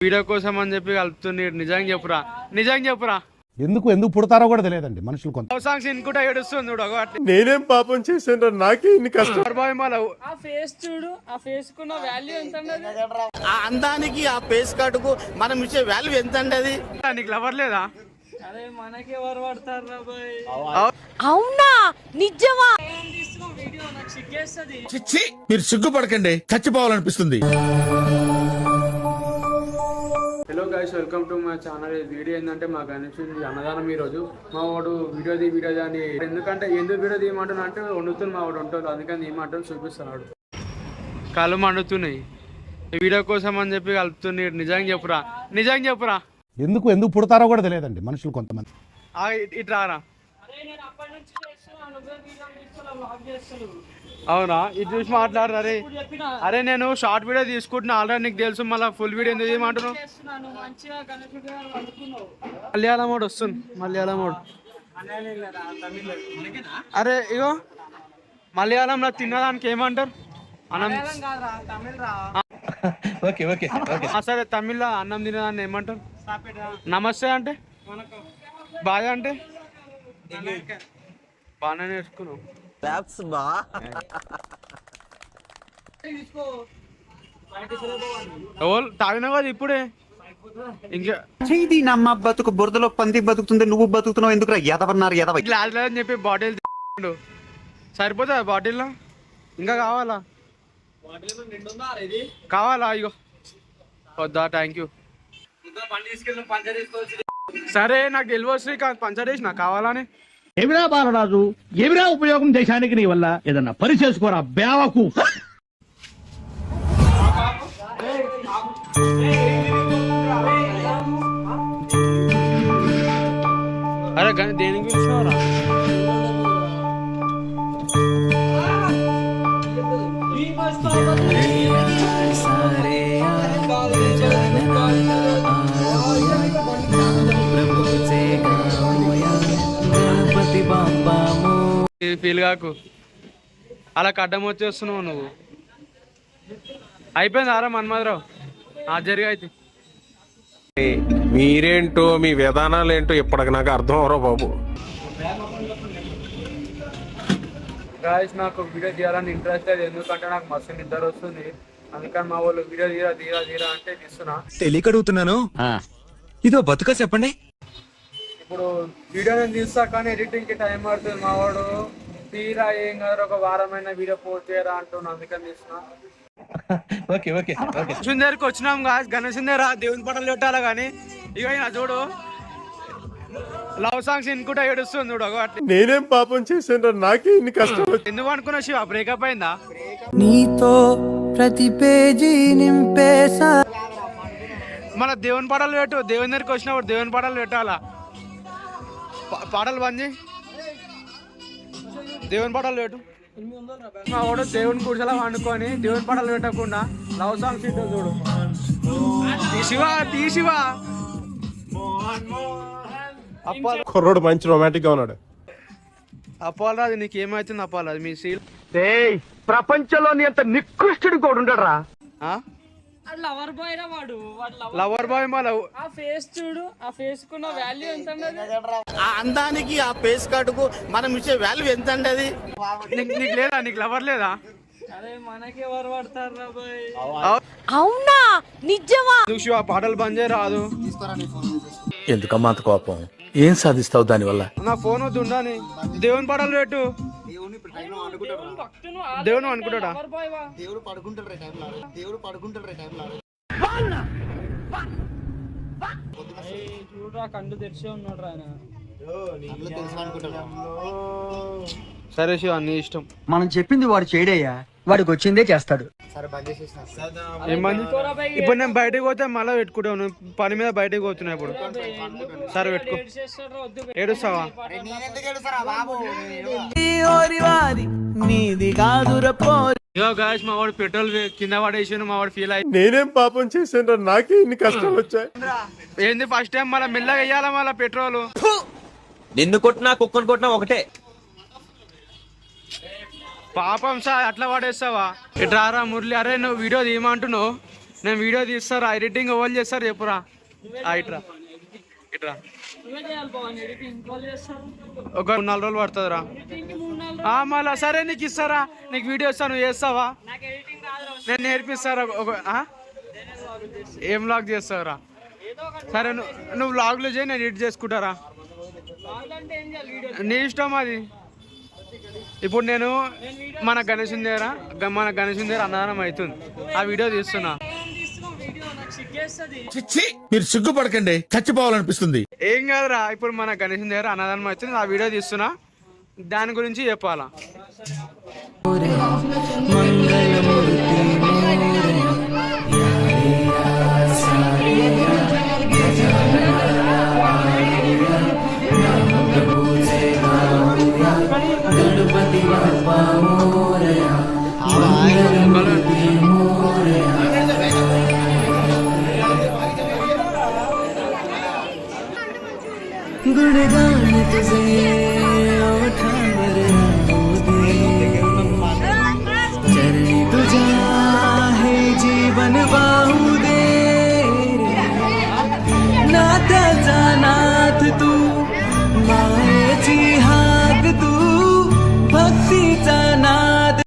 Video కోసం అని చెప్పి కలుపుతుంది. నిజంగా చెప్పురా, నిజంగా చెప్పురా. ఎందుకు పుడతారో కూడా తెలియదండి మనుషులు. కొంత సాంగ్స్ ఇన్కుంటా ఏడుస్తుంది చూడు. నేనేం పాపం చేశాను నాకే ఇన్ని కష్టం. ఆ ఫేస్ చూడు, ఆ ఫేస్ కున్న వాల్యూ ఎంత ఉండదు? ఆ అందానికి ఆ ఫేస్ కట్టుకు మనం ఇచ్చే వాల్యూ ఎంత అండి? నీకు లవర్ లేదా? అరే మనకి ఎవరు పడతారు రా బాయ్? అవునా నిజమా? వీడియో నాకు సిగ్గేస్తుంది. చిచ్చి మీరు సిగ్గుపడకండి, చచ్చిపోవాలనిపిస్తుంది. Hello guys, welcome to my channel. ఈ వీడియో ఏంటంటే మాకు అనిపించింది అన్నదానం ఈరోజు. మా వాడు వీడియో అని ఎందుకంటే ఎందుకు వీడియో తీయమంటున్నా అంటే వండుతుంది మా వాడు ఉంటుంది, అందుకని తీయమంటాను చూపిస్తున్నాడు. కళ్ళు మండుతున్నాయి ఈ వీడియో కోసం అని చెప్పి కలుపుతుంది. నిజంగా చెప్పురా, నిజంగా చెప్పురా. ఎందుకు పుడతారో కూడా తెలియదండి మనుషులు కొంతమంది. ఇటు రారా. అరే నేను అప్పటి నుంచి చేస్తున్నా, నువ్వే వీడియో తీస్తున్నా, బ్లాగ్ చేస్తున్నావు. అవునా? ఇది చూసి మాట్లాడరు. అరే అరే నేను షార్ట్ వీడియో తీసుకుంటున్నా ఆల్రెడీ, నీకు తెలుసు. మళ్ళీ ఫుల్ వీడియో ఎందుకు తీయమంటున్నావు? మంచిగా గణేశుడు గారు వండుకున్నావు. మలయాళం వాడు వస్తుంది, మలయాళం వాడు. అరే ఇగో మలయాళంలో తిన్నదానికి ఏమంటారు? అన్నం. సరే, తమిళ్లో అన్నం తినేదాన్ని ఏమంటారు? నమస్తే అంటే, బాయ్ అంటే. బాగానే నేర్చుకున్నావు. తాగినావు కదా ఇప్పుడే. ఇంకా చేది నమ్మ బతుకు బురదలో పంది బతుకుతుంది, నువ్వు బతుకుతున్నావు ఎందుకు? ఎదవన్నారు ఎదవ. గ్లాస్ లేదని చెప్పి బాటిల్ సరిపోతుందా బాటిల్లో? ఇంకా కావాలా? కావాలా? ఇగో వద్దా? Thank you. సరే, నాకు తెలివి వస్తుంది పంచర్ చేసి నాకు కావాలని. ఏమిరా బాలరాజు, ఏమిరా ఉపయోగం దేశానికి నీ వల్ల? ఏదన్నా పని చేసుకోరా బేవకు. అరే దేనికి పిలిచినవరా? ఫీల్ కాకు, అలా కడ్డం వచ్చేస్తున్నావు నువ్వు. అయిపోయింది ఆరా మన్మధరావు, జరిగా అయితే. మీరేంటో మీ విధానాలు ఏంటో ఇప్పటికి నాకు అర్థం అవరో బాబు. గాయస్, నాకు వీడియో తీయాలని ఇంట్రెస్ట్ లేదు, ఎందుకంటే నాకు మస్తు నిద్ర వస్తుంది. అందుకని మా వాళ్ళు వీడియో తీరా అంటే తీస్తున్నా. తెలియకడుగుతున్నాను, ఇదో బతుక చెప్పండి. ఇప్పుడు వీడియో నేను తీస్తా కానీ ఎడిటింగ్కి టైం పడుతుంది. మా వాడు తీరా ఏం కాదు, ఒక వారమైన వీడియో పోస్ట్ చేయరా అంటున్నా, అందుకని తీస్తున్నా. గణేశుని దగ్గరికి వచ్చినాం గాయస్. గణేశుని దగ్గర దేవుని పటాలు పెట్టాలా కానీ ఇక చూడు లవ్ సాంగ్స్ ఇన్కుంటా ఏడుస్తుంది చూడు. నేనేం పాపం చేశాను నాకే ఇన్ని కష్టం. ఎందుకు అనుకున్నా శివ? బ్రేకప్ అయిందా? నీతో ప్రతి పేజీ నింపేసా. మన దేవుని పటాలు పెట్టు. దేవుని దగ్గరికి వచ్చినప్పుడు దేవుని పటాలు పెట్టాలా? పాటలు బంద్ చేయి, దేవుని పటాలు పెట్టు. మా వాడు దేవుని కుర్చీలో వండుకొని దేవుని పటాలు పెట్టకుండా లవ్ సాంగ్స్ ఇట్టు చూడు. తీసివా కుర్రోడు మంచి రొమాంటిక్ గా ఉన్నాడు. అప్పాలరాజు, నీకేమైతుంది అప్పాలరాజు? మీ సీల్ ప్రపంచంలోని అంత నికృష్టుడు కూడా ఉండడు రా. లవర్ బాయ్ రా వాడు. Lover boy. మళ్ళీ ఆ ఫేస్ చూడు, ఆ ఫేస్ కున్న వాల్యూ ఎంత ఉండదు? ఆ అందానికి ఆ ఫేస్ కట్టుకు మనం ఇచ్చే వాల్యూ ఎంత అండి? నీకు లేదా? నీకు లవర్ లేదా? అరే మనకి ఎవరు పడతారు రా బాయ్? అవునా నిజమా? నువ్వు శివ పాటలు బంద్ చేయ రాదు. ఎందుకమ్మా అంత కోపం? ఏం సాధిస్తావు దాని వల్ల? నా ఫోన్ వద్దు ఉండని. దేవుని పటాలు పెట్టు. దేవుని అనుకుంటాడా? దేవుడు పడుకుంటాడు చూడరా, కళ్ళు తెరిచే ఉన్నాడు ఆయన. సరే శివ, నీ ఇష్టం. మనం చెప్పింది వాడు చేయడయ్యా, వాడికి వచ్చిందే చేస్తాడు. ఏమని? ఇప్పుడు నేను బయటకు పోతే మళ్ళీ పెట్టుకుంటాను. పని మీద బయటకు పోతున్నా ఇప్పుడు. సరే పెట్టుకో. ఏడుస్తావా? ఇగో గాయస్, మా వాడు పెట్రోల్ కింద పడేసాను. మా వాడు ఫీల్ అయ్యి నేనేం పాపం చేశాను నాకే ఇన్ని కష్టాలు వచ్చాయి. ఏంది ఫస్ట్ టైం మళ్ళీ మెల్లగా వెయ్యాలా మళ్ళీ పెట్రోల్? నిన్ను కొట్టినా కుక్కను కొట్టినా ఒకటే. పాపం సార్, అట్లా పడేస్తావా? ఇటు రారా మురళి. అరే నువ్వు వీడియో తీయమంటున్నావు, నేను వీడియో తీస్తారా, ఎడిటింగ్ ఎవరు చేస్తారు చెప్పురా. ఇట్రా ఇట్రా నువ్వే చేయాలి బావ ఎడిటింగ్ ఇంకోళ్ళు చేస్తారు ఒక 4 రోజులు పడుతుందిరా. ఎడిటింగ్కి 3 నెలలు మళ్ళా సరే నీకు ఇస్తారా, నీకు వీడియో ఇస్తాను, నువ్వు చేస్తావా? నాకు ఎడిటింగ్ రాదురా నేను నేర్పిస్తారా. ఏం వ్లాగ్ చేస్తావురా? ఏదో ఒకటి సరే నువ్వు వ్లాగ్లు చేయి, నేను ఎడిట్ చేసుకుంటారా. కావాలంటే ఏం చేయాలి వీడియో నీ ఇష్టం అది. ఇప్పుడు నేను మన గణేష్ దగ్గర అన్నదానం అవుతుంది, ఆ వీడియో తీస్తున్నా. తీస్తున్నావు వీడియో నాకు సిగ్గేస్తుంది మీరు సిగ్గుపడకండి, చచ్చిపోవాలనిపిస్తుంది. ఏం కాదురా, ఇప్పుడు మన గణేష్ దగ్గర అన్నదానం అవుతుంది, ఆ వీడియో తీస్తున్నా, దాని గురించి చెప్పాలా. गुणगान तुझे